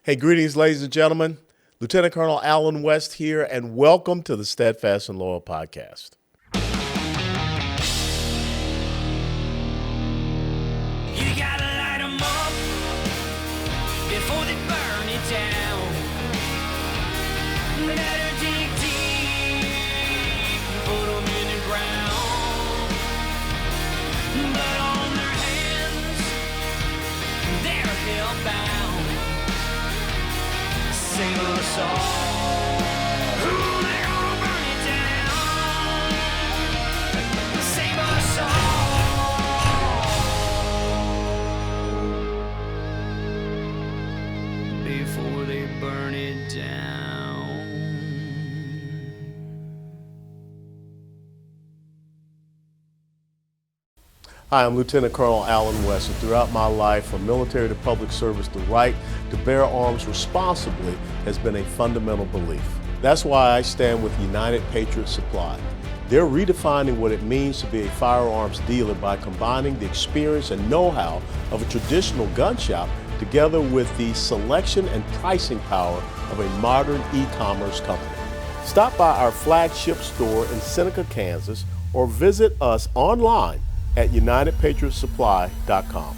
Hey, greetings, ladies and gentlemen. Lieutenant Colonel Alan West here, and welcome to the Steadfast and Loyal podcast. You gotta light 'em up before they burn it down. Better dig deep, put 'em in the ground. Blood on their hands, they're hellbound. Save us all. Ooh, they're gonna burn it down. Save us all before they burn it down. Hi, I'm Lieutenant Colonel Alan West, and throughout my life, from military to public service, the right to bear arms responsibly has been a fundamental belief. That's why I stand with United Patriot Supply. They're redefining what it means to be a firearms dealer by combining the experience and know-how of a traditional gun shop together with the selection and pricing power of a modern e-commerce company. Stop by our flagship store in Seneca, Kansas, or visit us online at UnitedPatriotSupply.com.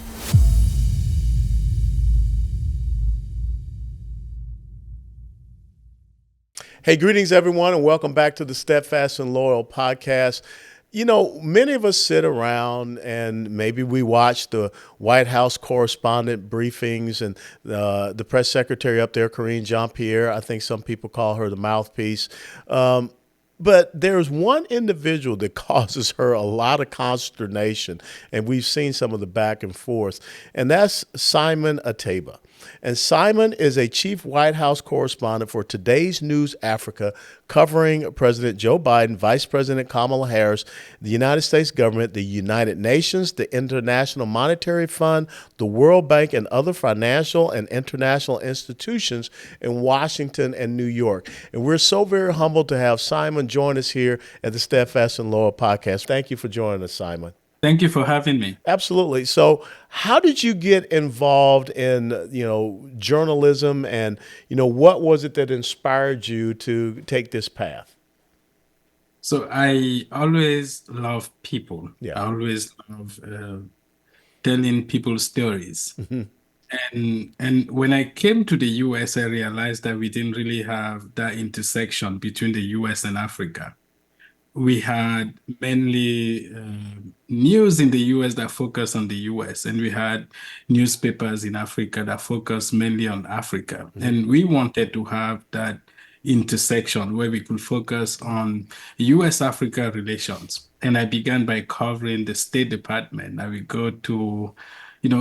Hey, greetings, everyone, and welcome back to the Steadfast and Loyal podcast. You know, many of us sit around and maybe we watch the White House correspondent briefings and the press secretary up there, Karine Jean-Pierre. I think some people call her the mouthpiece. But there's one individual that causes her a lot of consternation, and we've seen some of the back and forth, and that's Simon Ateba. And Simon is a chief White House correspondent for Today's News Africa, covering President Joe Biden, Vice President Kamala Harris, the United States government, the United Nations, the International Monetary Fund, the World Bank, and other financial and international institutions in Washington and New York. And we're so very humbled to have Simon join us here at the Steadfast and Loyal podcast. Thank you for joining us, Simon. Thank you for having me. Absolutely. So how did you get involved in, journalism, and, what was it that inspired you to take this path? So I always love people. Yeah. I always love telling people stories. And when I came to the US, I realized that we didn't really have that intersection between the US and Africa. We had mainly news in the US that focused on the US, and we had newspapers in Africa that focused mainly on Africa. And we wanted to have that intersection where we could focus on US-Africa relations. And I began by covering the State Department. I would go to,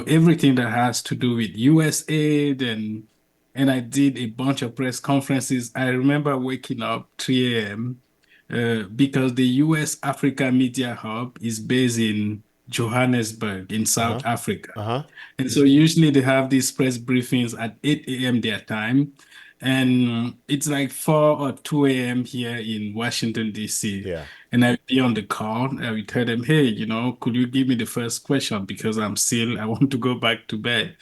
everything that has to do with US aid, and I did a bunch of press conferences. I remember waking up 3 a.m. Because the US Africa Media Hub is based in Johannesburg in South Africa. And so usually they have these press briefings at 8 a.m. their time. And it's like 4 or 2 a.m. here in Washington, D.C. Yeah. And I would be on the call. I would tell them, hey, could you give me the first question? Because I want to go back to bed.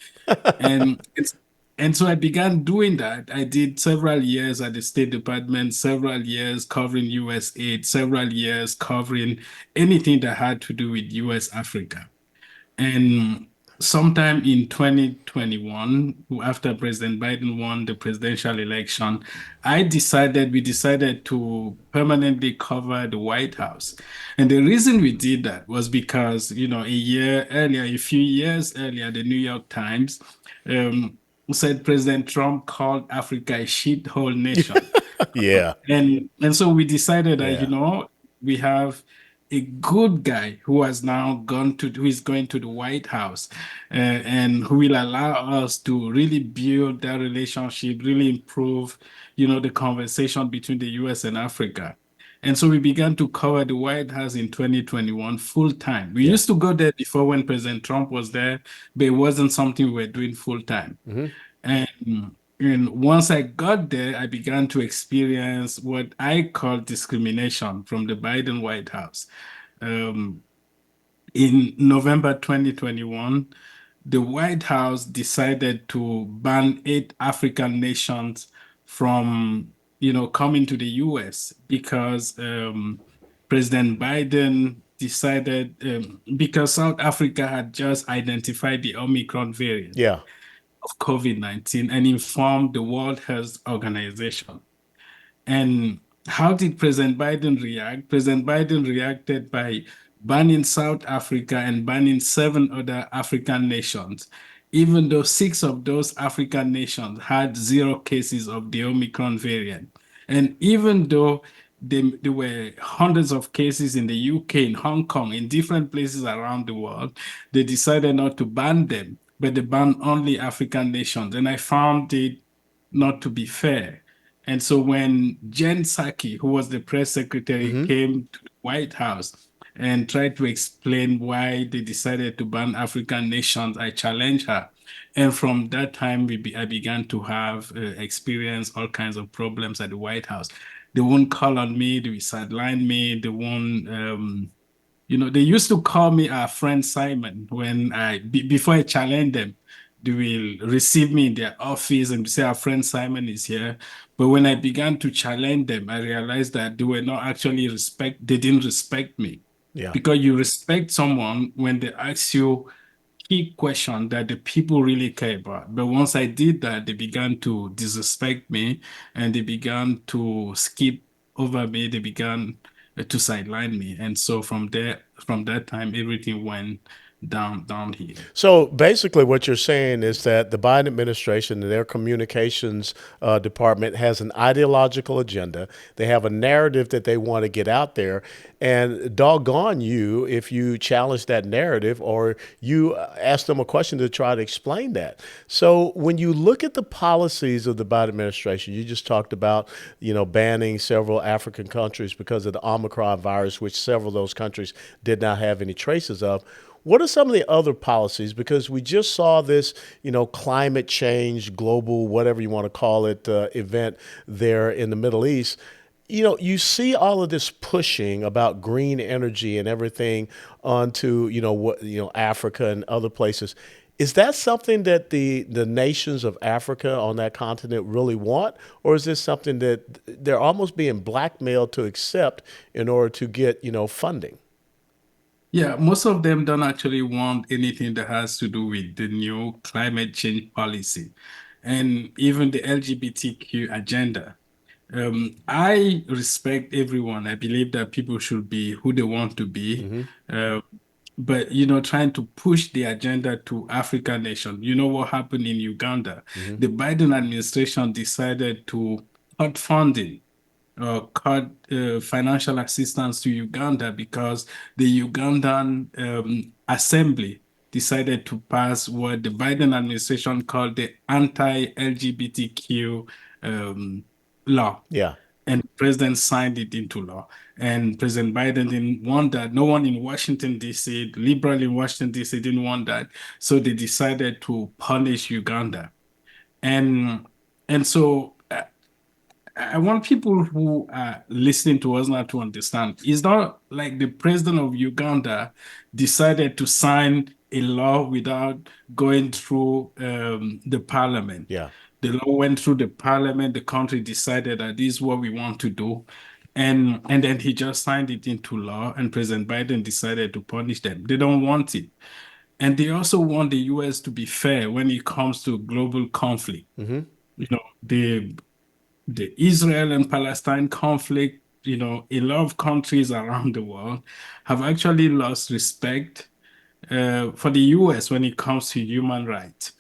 And so I began doing that. I did several years at the State Department, several years covering US aid, several years covering anything that had to do with US Africa. And sometime in 2021, after President Biden won the presidential election, we decided to permanently cover the White House. And the reason we did that was because, a few years earlier, the New York Times said President Trump called Africa a shithole nation. Yeah. And so we decided that, we have a good guy who is going to the White House, and who will allow us to really build that relationship, really improve, the conversation between the US and Africa. And so we began to cover the White House in 2021 full time. We used to go there before when President Trump was there, but it wasn't something we were doing full time. And once I got there, I began to experience what I call discrimination from the Biden White House. In November 2021, the White House decided to ban 8 African nations from, coming to the US because President Biden decided, because South Africa had just identified the Omicron variant Yeah. of COVID-19 and informed the World Health Organization. And how did President Biden react? President Biden reacted by banning South Africa and banning 7 other African nations, even though 6 of those African nations had 0 cases of the Omicron variant. And even though there were hundreds of cases in the UK, in Hong Kong, in different places around the world, they decided not to ban them, but they banned only African nations. And I found it not to be fair. And so when Jen Psaki, who was the press secretary, Mm-hmm. came to the White House and tried to explain why they decided to ban African nations, I challenged her. And from that time, I began to have experience all kinds of problems at the White House. They won't call on me, they will sideline me, they won't they used to call me our friend Simon when before I challenge them. They will receive me in their office and say, our friend Simon is here. But when I began to challenge them, I realized that they were not actually they didn't respect me. Yeah. Because you respect someone when they ask you key question that the people really care about. But once I did that, they began to disrespect me and they began to skip over me. They began to sideline me. And so from that time, everything went downhill. So basically, what you're saying is that the Biden administration and their communications department has an ideological agenda. They have a narrative that they want to get out there, and doggone you if you challenge that narrative or you ask them a question to try to explain that. So when you look at the policies of the Biden administration, you just talked about, banning several African countries because of the Omicron virus, which several of those countries did not have any traces of. What are some of the other policies? Because we just saw this, climate change, global, whatever you want to call it, event there in the Middle East. You see all of this pushing about green energy and everything onto, Africa and other places. Is that something that the nations of Africa on that continent really want? Or is this something that they're almost being blackmailed to accept in order to get, funding? Yeah, most of them don't actually want anything that has to do with the new climate change policy and even the LGBTQ agenda. I respect everyone. I believe that people should be who they want to be. Mm-hmm. Uh, but, trying to push the agenda to African nations. You know what happened in Uganda? Mm-hmm. The Biden administration decided to cut funding cut financial assistance to Uganda because the Ugandan assembly decided to pass what the Biden administration called the anti-LGBTQ law. Yeah. And the president signed it into law. And President Biden didn't want that. No one in Washington, D.C., liberal in Washington, D.C., didn't want that. So they decided to punish Uganda. And so I want people who are listening to us now to understand. It's not like the president of Uganda decided to sign a law without going through the parliament. Yeah. The law went through the parliament. The country decided that this is what we want to do. And then he just signed it into law, and President Biden decided to punish them. They don't want it. And they also want the US to be fair when it comes to global conflict. Mm-hmm. The Israel and Palestine conflict, a lot of countries around the world have actually lost respect for the US when it comes to human rights.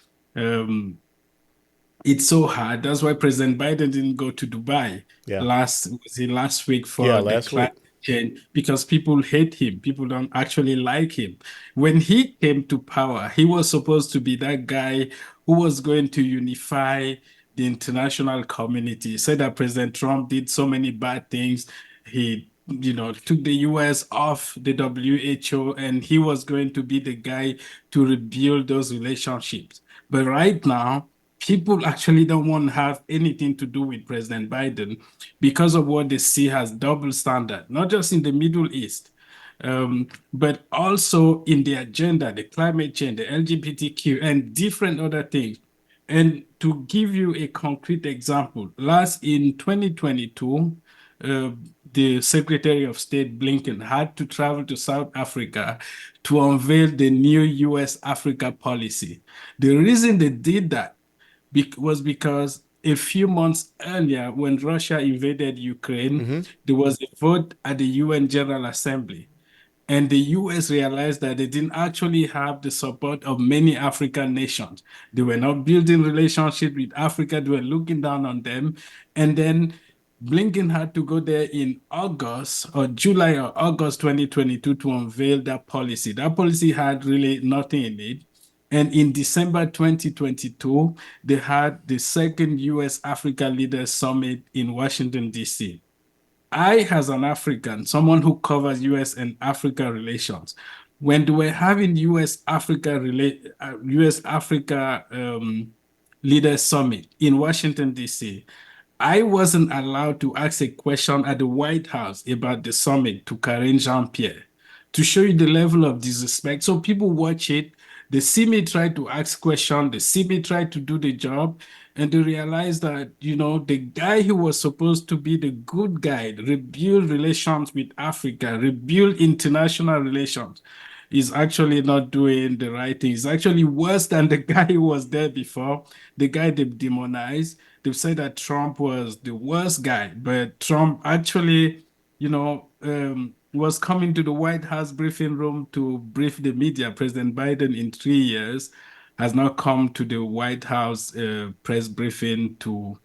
It's so hard. That's why President Biden didn't go to Dubai Yeah. last week for the last week. climate change because people hate him. People don't actually like him. When he came to power, he was supposed to be that guy who was going to unify the international community. He said that President Trump did so many bad things. He, took the US off the WHO, and he was going to be the guy to rebuild those relationships. But right now, people actually don't want to have anything to do with President Biden because of what they see as double standard, not just in the Middle East, but also in the agenda, the climate change, the LGBTQ, and different other things. And to give you a concrete example, last in 2022, uh, the Secretary of State Blinken had to travel to South Africa to unveil the new US Africa policy. The reason they did that was because a few months earlier, when Russia invaded Ukraine, there was a vote at the UN General Assembly. And the US realized that they didn't actually have the support of many African nations. They were not building relationships with Africa, they were looking down on them. And then Blinken had to go there in August or July or August 2022 to unveil that policy. That policy had really nothing in it. And in December 2022, they had the second US Africa Leaders Summit in Washington, D.C. I, as an African, someone who covers US and Africa relations, when they were having US Africa Leaders Summit in Washington, D.C., I wasn't allowed to ask a question at the White House about the summit to Karine Jean-Pierre to show you the level of disrespect. So people watch it, they see me try to ask questions, they see me try to do the job, and they realize that, the guy who was supposed to be the good guy, rebuild relations with Africa, rebuild international relations, is actually not doing the right thing. It's actually worse than the guy who was there before, the guy they've demonized. They've said that Trump was the worst guy, but Trump actually, was coming to the White House briefing room to brief the media. President Biden, in 3 years, has not come to the White House press briefing to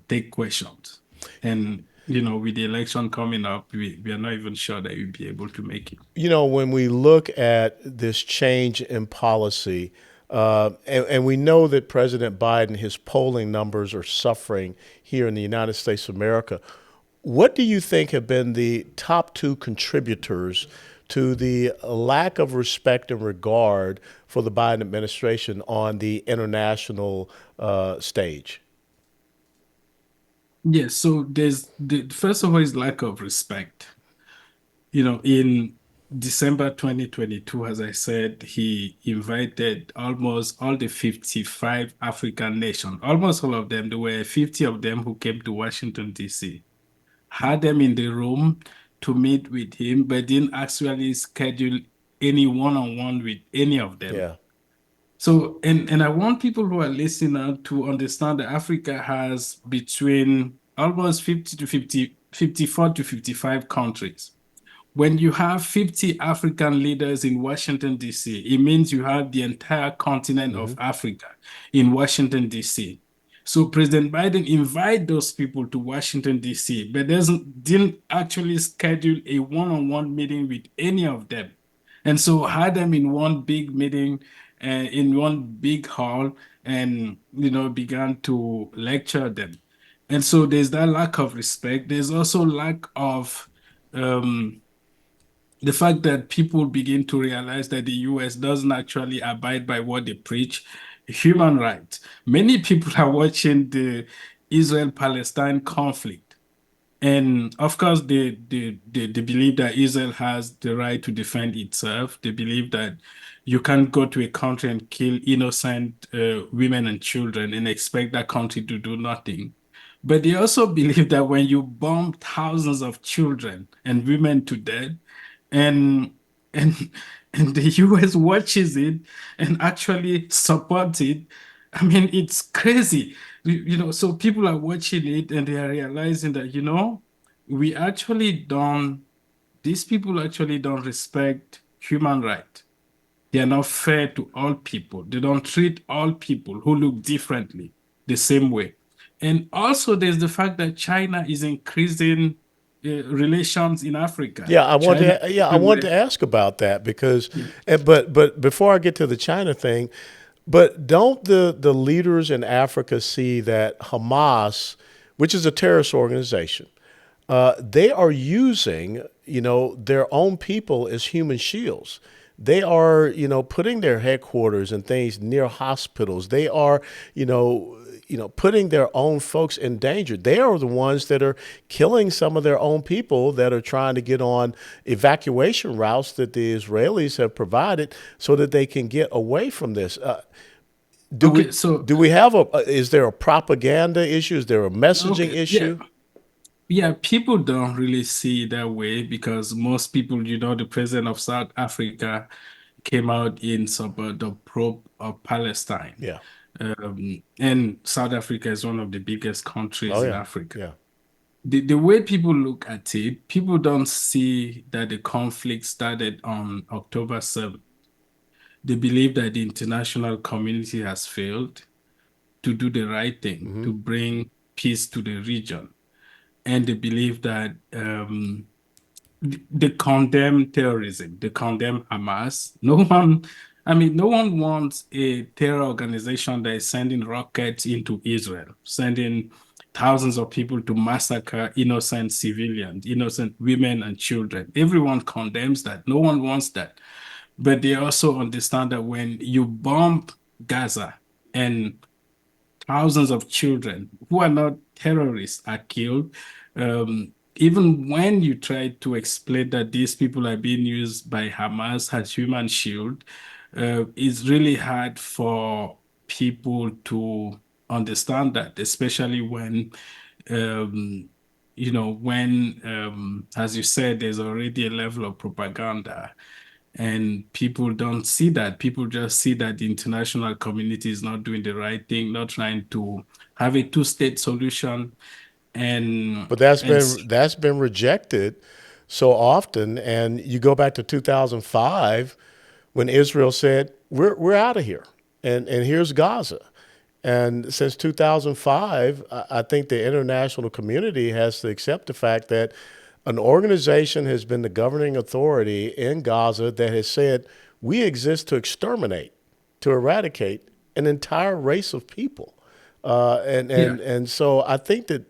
take questions. And, with the election coming up, we are not even sure that we'll be able to make it. When we look at this change in policy, and we know that President Biden, his polling numbers are suffering here in the United States of America. What do you think have been the top two contributors to the lack of respect and regard for the Biden administration on the international stage? Yes, so first of all is lack of respect. In December 2022, as I said, he invited almost all the 55 African nations, almost all of them. There were 50 of them who came to Washington, D.C., had them in the room to meet with him, but didn't actually schedule any one-on-one with any of them. Yeah. So, and I want people who are listening to understand that Africa has between almost 50 to 50, 54 to 55 countries. When you have 50 African leaders in Washington, D.C., it means you have the entire continent of Africa in Washington, D.C. So President Biden invited those people to Washington, D.C., but didn't actually schedule a one-on-one meeting with any of them. And so had them in one big meeting, in one big hall, and, began to lecture them. And so there's that lack of respect. There's also lack of the fact that people begin to realize that the US doesn't actually abide by what they preach, human rights. Many people are watching the Israel-Palestine conflict. And of course, they believe that Israel has the right to defend itself. They believe that you can't go to a country and kill innocent women and children and expect that country to do nothing. But they also believe that when you bomb thousands of children and women to death, and and and the US watches it and actually supports it. I mean, it's crazy. So people are watching it and they are realizing that, we actually these people actually don't respect human rights. They are not fair to all people. They don't treat all people who look differently the same way. And also there's the fact that China is increasing relations in Africa. Yeah, I wanted to ask about that because, but before I get to the China thing, but don't the leaders in Africa see that Hamas, which is a terrorist organization, they are using their own people as human shields. They are putting their headquarters and things near hospitals. They are putting their own folks in danger. They are the ones that are killing some of their own people that are trying to get on evacuation routes that the Israelis have provided so that they can get away from this. Do we Okay, so do we have is there a propaganda issue? Is there a messaging okay, yeah, issue? yeah, people don't really see it that way because most people, the president of South Africa came out in support of Palestine. Yeah. And South Africa is one of the biggest Oh countries in yeah. Africa. Yeah. The way people look at it, people don't see that the conflict started on October 7th. They believe that the international community has failed to do the right thing, Hmm. to bring peace to the region. And they believe that they condemn terrorism, they condemn Hamas. No one wants a terror organization that is sending rockets into Israel, sending thousands of people to massacre innocent civilians, innocent women and children. Everyone condemns that. No one wants that. But they also understand that when you bomb Gaza and thousands of children who are not terrorists are killed. Even when you try to explain that these people are being used by Hamas as human shield, it's really hard for people to understand that, especially um, as you said, there's already a level of propaganda and people don't see that. People just see that the international community is not doing the right thing, not trying to have a two-state solution and But that's and been rejected so often. And you go back to 2005 when Israel said, we're out of here. And here's Gaza. And since 2005, I think the international community has to accept the fact that an organization has been the governing authority in Gaza that has said, we exist to exterminate, to eradicate an entire race of people. yeah, And so I think that,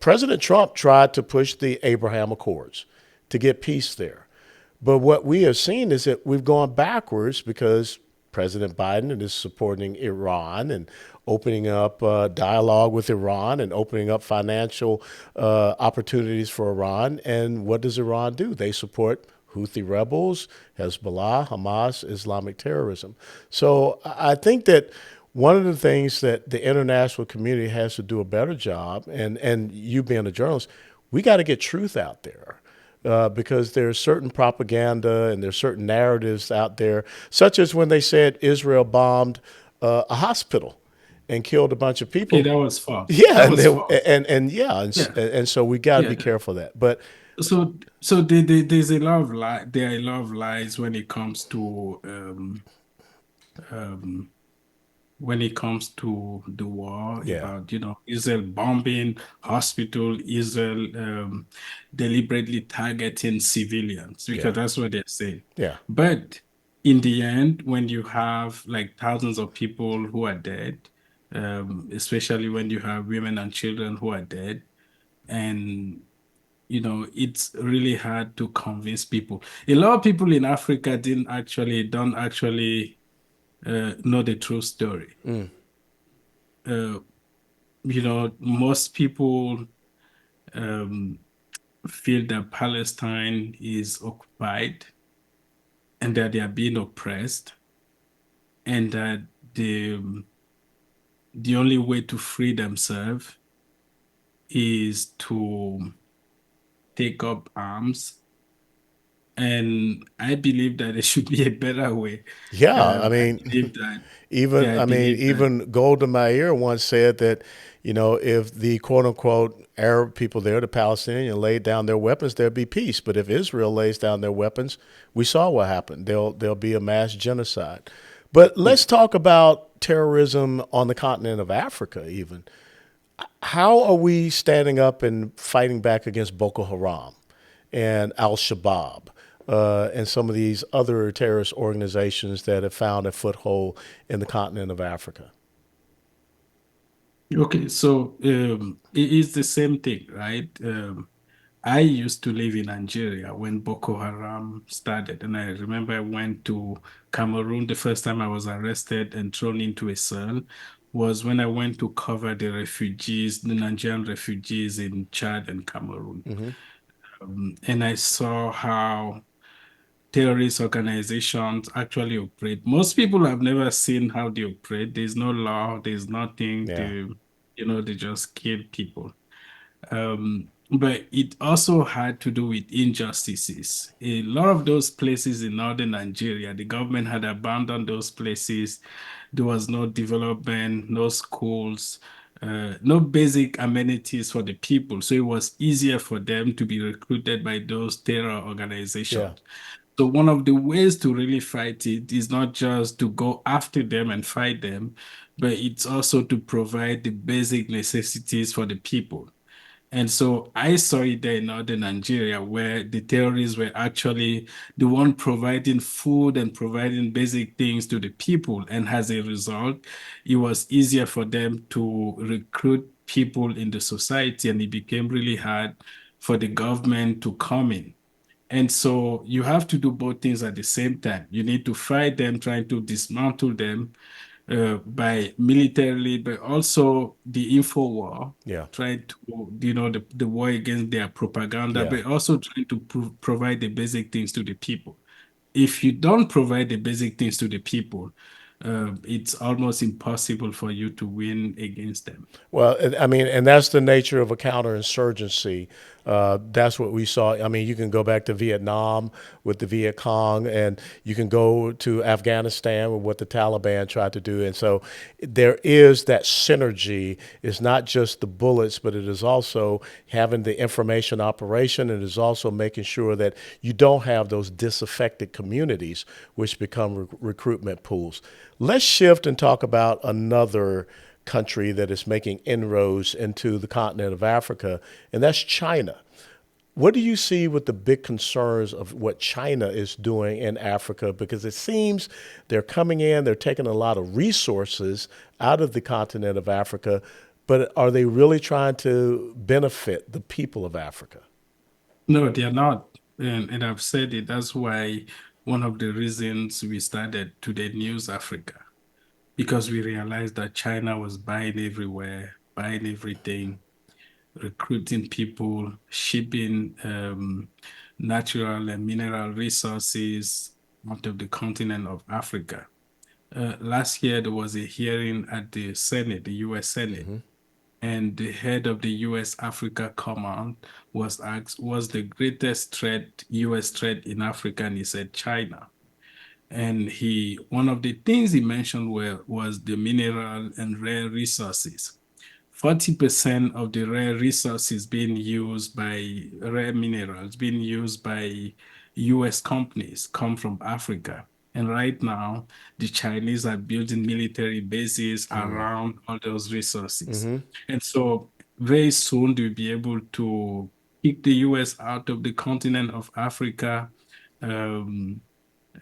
President Trump tried to push the Abraham Accords to get peace there. But what we have seen is that we've gone backwards because President Biden is supporting Iran and opening up dialogue with Iran and opening up financial opportunities for Iran. And what does Iran do? They support Houthi rebels, Hezbollah, Hamas, Islamic terrorism. So I think that one of the things that the international community has to do a better job, and you being a journalist, we got to get truth out there. Because there's certain propaganda and there's certain narratives out there, such as when they said Israel bombed a hospital and killed a bunch of okay, people. that was false. Yeah, That was false. and Yeah, and so we got to be yeah. careful of that. But There's a lot of there are a lot of lies um, when it comes to the war yeah, about, Israel bombing hospital, Israel deliberately targeting civilians, yeah, because that's what they're saying. yeah, But in the end, when you have like thousands of people who are dead, especially when you have women and children who are dead, and it's really hard to convince people. A lot of people in Africa don't actually know the true story. Uh, Most people um, feel that Palestine is occupied and that they are being oppressed, and that the only way to free themselves is to take up arms. And I believe that there should be a better way. yeah. I I mean, believe that, even yeah, I I mean, believe that, even Golda Meir once said that, if the quote unquote Arab people there, the Palestinians, laid down their weapons, there'd be peace. But if Israel lays down their weapons, we saw what happened. There'll be a mass genocide. But yeah. let's talk about terrorism on the continent of Africa. Even how are we standing up and fighting back against Boko Haram and Al Shabaab? And some of these other terrorist organizations that have found a foothold in the continent of Africa. Okay, so it is the same thing, right? I used to live in Nigeria when Boko Haram started, and I remember I went to Cameroon. The first time I was arrested and thrown into a cell was when I went to cover the refugees, the Nigerian refugees in Chad and Cameroon. Hmm. And I saw how terrorist organizations actually operate. Most people have never seen how they operate. There's no law, there's nothing. Yeah. They just kill people. But it also had to do with injustices. A lot of those places in northern Nigeria, the government had abandoned those places. There was no development, no schools, no basic amenities for the people. So it was easier for them to be recruited by those terror Yeah. organizations. So one of the ways to really fight it is not just to go after them and fight them, but it's also to provide the basic necessities for the people. And so I saw it there in northern Nigeria where the terrorists were actually the one providing food and providing basic things to the people. And as a result, it was easier for them to recruit people in the society, and it became really hard for the government to come in. And so you have to do both things at the same time. You need to fight them, trying to dismantle them by militarily, but also the info war, Yeah. trying to, the war against their propaganda, Yeah. but also trying to provide the basic things to the people. If you don't provide the basic things to the people, it's almost impossible for you to win against them. Well, I mean, and that's the nature of a counterinsurgency. That's what we saw. I mean, you can go back to Vietnam with the Viet Cong, and you can go to Afghanistan with what the Taliban tried to do. And so there is that synergy. It's not just the bullets, but it is also having the information operation. It is also making sure that you don't have those disaffected communities, which become recruitment pools. Let's shift and talk about another country that is making inroads into the continent of Africa, and that's China. What do you see with the big concerns of what China is doing in Africa? Because it seems they're coming in, they're taking a lot of resources out of the continent of Africa, but are they really trying to benefit the people of Africa? No, they are not. And I've said it. That's why one of the reasons we started Today News Africa, because we realized that China was buying everywhere, buying everything, recruiting people, shipping natural and mineral resources out of the continent of Africa. Last year, there was a hearing at the Senate, the US Senate, and the head of the US Africa Command was asked, "Was the greatest threat, US threat in Africa?" And he said, China. And one of the things he mentioned was the mineral and rare resources. 40% of the rare resources being used by rare minerals being used by US companies come from Africa. And right now, the Chinese are building military bases around all those resources. And so very soon they'll be able to kick the US out of the continent of Africa. Um,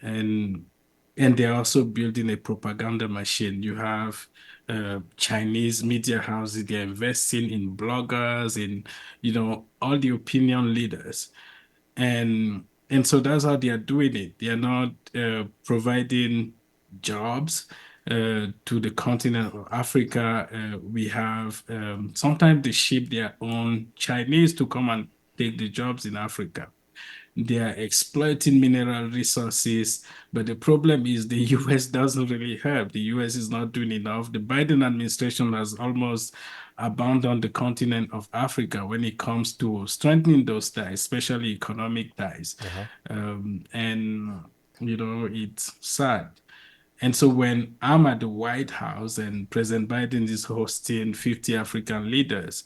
and and they're also building a propaganda machine. You have Chinese media houses, they're investing in bloggers, in all the opinion leaders. And so that's how they are doing it. They are not providing jobs to the continent of Africa. We have sometimes they ship their own Chinese to come and take the jobs in Africa. They are exploiting mineral resources, but the problem is the US doesn't really help. The US is not doing enough. The Biden administration has almost abandoned the continent of Africa when it comes to strengthening those ties, especially economic ties. Uh-huh. And, it's sad. And so when I'm at the White House and President Biden is hosting 50 African leaders,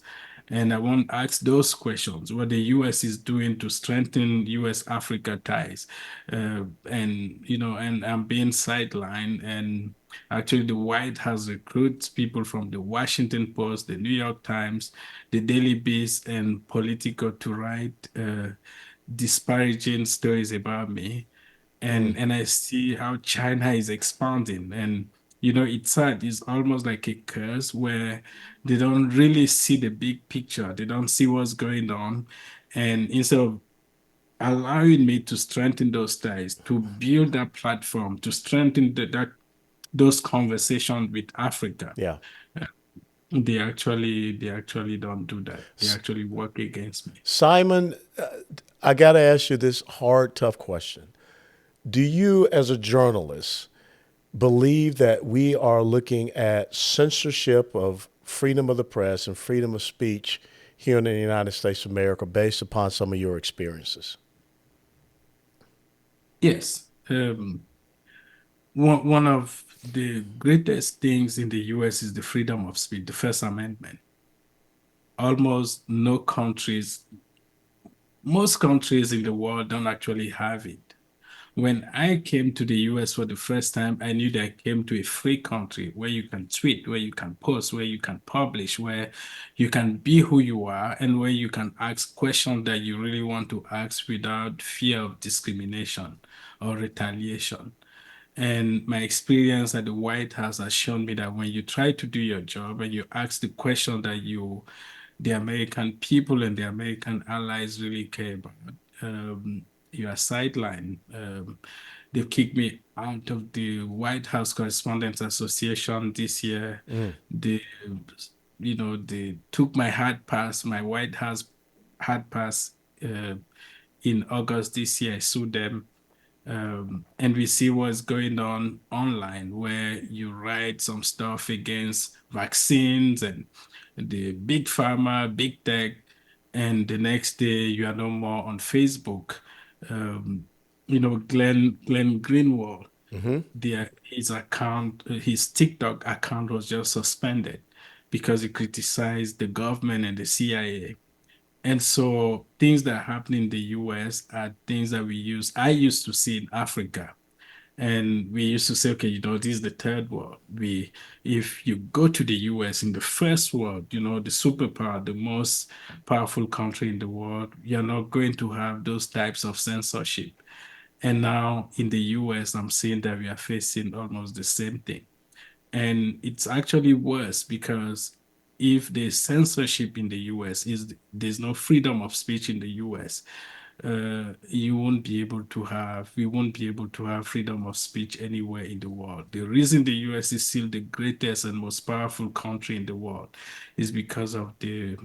and I want to ask those questions, what the US is doing to strengthen US Africa ties. And I'm being sidelined. And actually, the White House recruits people from the Washington Post, the New York Times, the Daily Beast, and Politico to write disparaging stories about me. And I see how China is expanding. And it's sad. It's almost like a curse where they don't really see the big picture. They don't see what's going on. And instead of allowing me to strengthen those ties, to build that platform, to strengthen those conversations with Africa, Yeah. uh, they actually don't do that. They actually work against me. Simon, I got to ask you this hard, tough question. Do you, as a journalist, believe that we are looking at censorship of freedom of the press and freedom of speech here in the United States of America based upon some of your experiences? Yes. One of the greatest things in the US is the freedom of speech, the First Amendment. Almost no countries, most countries in the world don't actually have it. When I came to the US for the first time, I knew that I came to a free country where you can tweet, where you can post, where you can publish, where you can be who you are, and where you can ask questions that you really want to ask without fear of discrimination or retaliation. And my experience at the White House has shown me that when you try to do your job and you ask the question that the American people and the American allies really care about, you are sidelined. They kicked me out of the White House Correspondents Association this year. Mm. They, they took my hard pass, my White House hard pass, uh, in August this year. I sued them. And we see what's going on online, where you write some stuff against vaccines and the big pharma, big tech, and the next day you are no more on Facebook. Um, Glenn Greenwald, his TikTok account was just suspended because he criticized the government and the CIA. And so things that happen in the US are things that I used to see in Africa. And we used to say, okay, this is the third world. If you go to the US in the first world, the superpower, the most powerful country in the world, you're not going to have those types of censorship. And now in the US, I'm seeing that we are facing almost the same thing. And it's actually worse because if there's censorship in the US, there's no freedom of speech in the US, we won't be able to have freedom of speech anywhere in the world. The reason the US is still the greatest and most powerful country in the world is because of the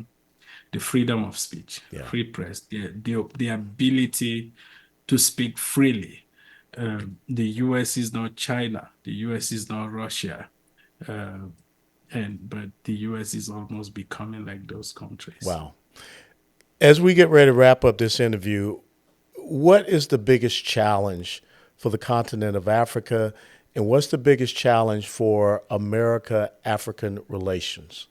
freedom of speech, Yeah. free press, the ability to speak freely. The US is not China. The US is not Russia. Uh, but the US is almost becoming like those countries. Wow. As we get ready to wrap up this interview, what is the biggest challenge for the continent of Africa, and what's the biggest challenge for America-African relations?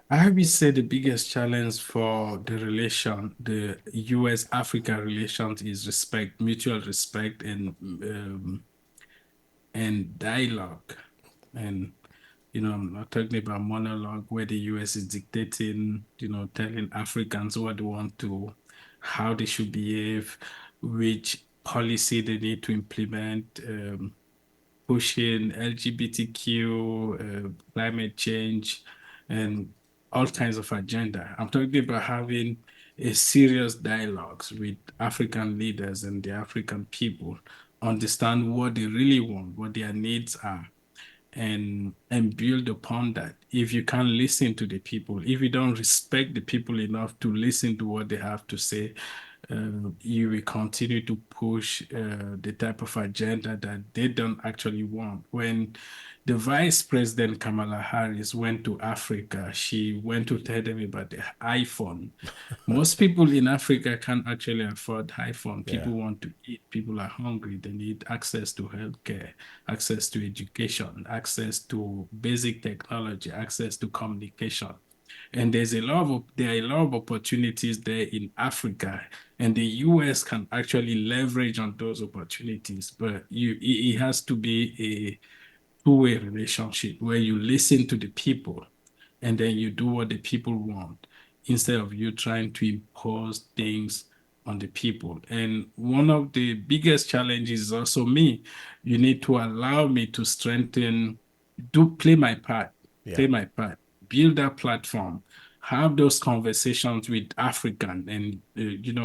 I would say the biggest challenge for the US-Africa relations is respect, mutual respect, and dialogue. And I'm not talking about monologue where the US is dictating, telling Africans what they want to, how they should behave, which policy they need to implement, pushing LGBTQ, climate change, and all kinds of agenda. I'm talking about having a serious dialogues with African leaders and the African people, understand what they really want, what their needs are, and build upon that. If you can't listen to the people, if you don't respect the people enough to listen to what they have to say, you will continue to push the type of agenda that they don't actually want. When the Vice President Kamala Harris went to Africa, she went to tell them about the iPhone. Most people in Africa can't actually afford iPhone. Yeah. People want to eat. People are hungry. They need access to healthcare, access to education, access to basic technology, access to communication. And there are a lot of opportunities there in Africa, and the US can actually leverage on those opportunities. But it has to be a two-way relationship where you listen to the people and then you do what the people want instead of you trying to impose things on the people. And one of the biggest challenges is also me. You need to allow me to play my part, Yeah. build that platform, have those conversations with African and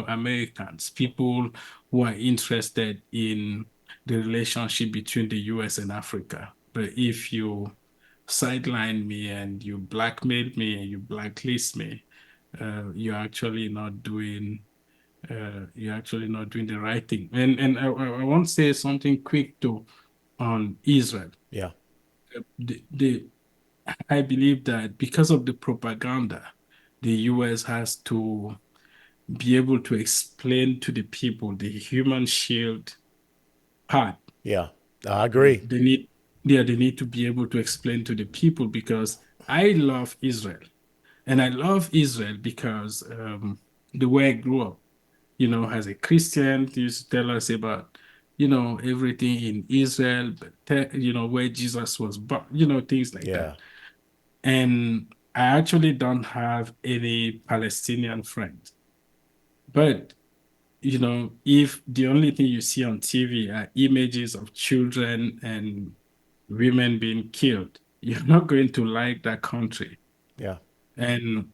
Americans, people who are interested in the relationship between the US and Africa. But if you sideline me and you blackmail me and you blacklist me, you're actually not doing the right thing. And I want to say something quick too on Israel. Yeah. The I believe that because of the propaganda, the US has to be able to explain to the people the human shield part. Yeah. I agree. They need to be able to explain to the people, because I love Israel. And I love Israel because the way I grew up, as a Christian, they used to tell us about, everything in Israel, but where Jesus was born, things like Yeah. that. And I actually don't have any Palestinian friends. But, if the only thing you see on TV are images of children and women being killed, you're not going to like that country. Yeah. And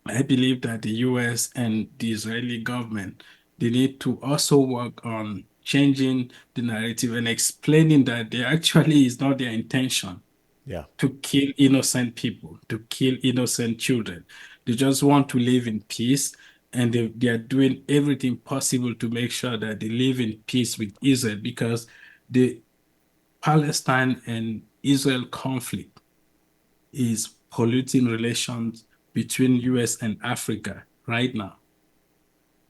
I believe that the US and the Israeli government, they need to also work on changing the narrative and explaining that they actually is not their intention Yeah. to kill innocent people, to kill innocent children. They just want to live in peace, and they are doing everything possible to make sure that they live in peace with Israel, because the Palestine and Israel conflict is polluting relations between US and Africa right now.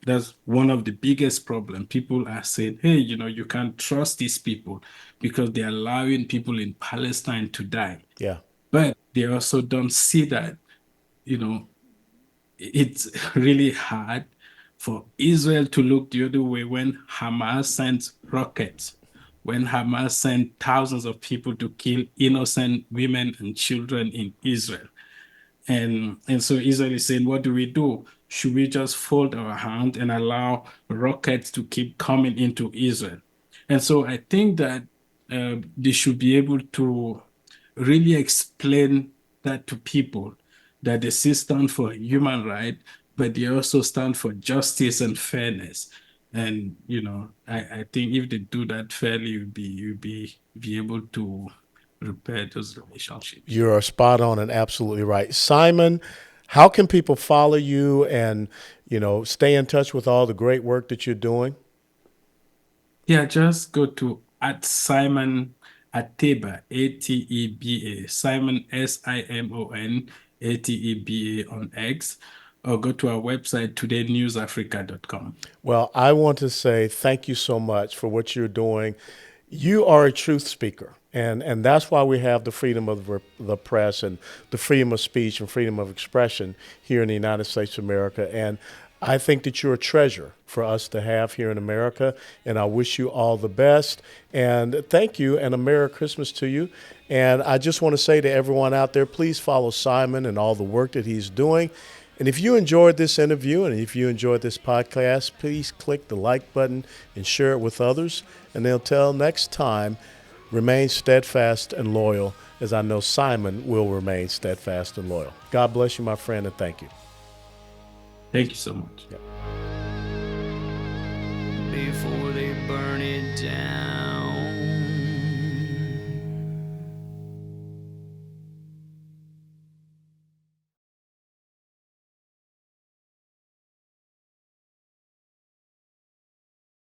That's one of the biggest problems. People are saying, hey, you can't trust these people because they're allowing people in Palestine to die. Yeah. But they also don't see that, it's really hard for Israel to look the other way when Hamas sends rockets, when Hamas sent thousands of people to kill innocent women and children in Israel. And so Israel is saying, what do we do? Should we just fold our hand and allow rockets to keep coming into Israel? And so I think that they should be able to really explain that to people, that they still stand for human rights, but they also stand for justice and fairness. And I think if they do that fairly, you'll be able to repair those relationships. You're spot on and absolutely right. Simon, how can people follow you and, stay in touch with all the great work that you're doing? Yeah, just go to @Simon Ateba, Ateba, Simon SIMON ATEBA on X, or go to our website todaynewsafrica.com. Well, I want to say thank you so much for what you're doing. You are a truth speaker, and that's why we have the freedom of the press and the freedom of speech and freedom of expression here in the United States of America. And I think that you're a treasure for us to have here in America, and I wish you all the best. And thank you, and a Merry Christmas to you. And I just want to say to everyone out there, please follow Simon and all the work that he's doing. And if you enjoyed this interview and if you enjoyed this podcast, please click the like button and share it with others. And until next time, remain steadfast and loyal, as I know Simon will remain steadfast and loyal. God bless you, my friend, and thank you. Thank you so much. Yep. Before they burn it down.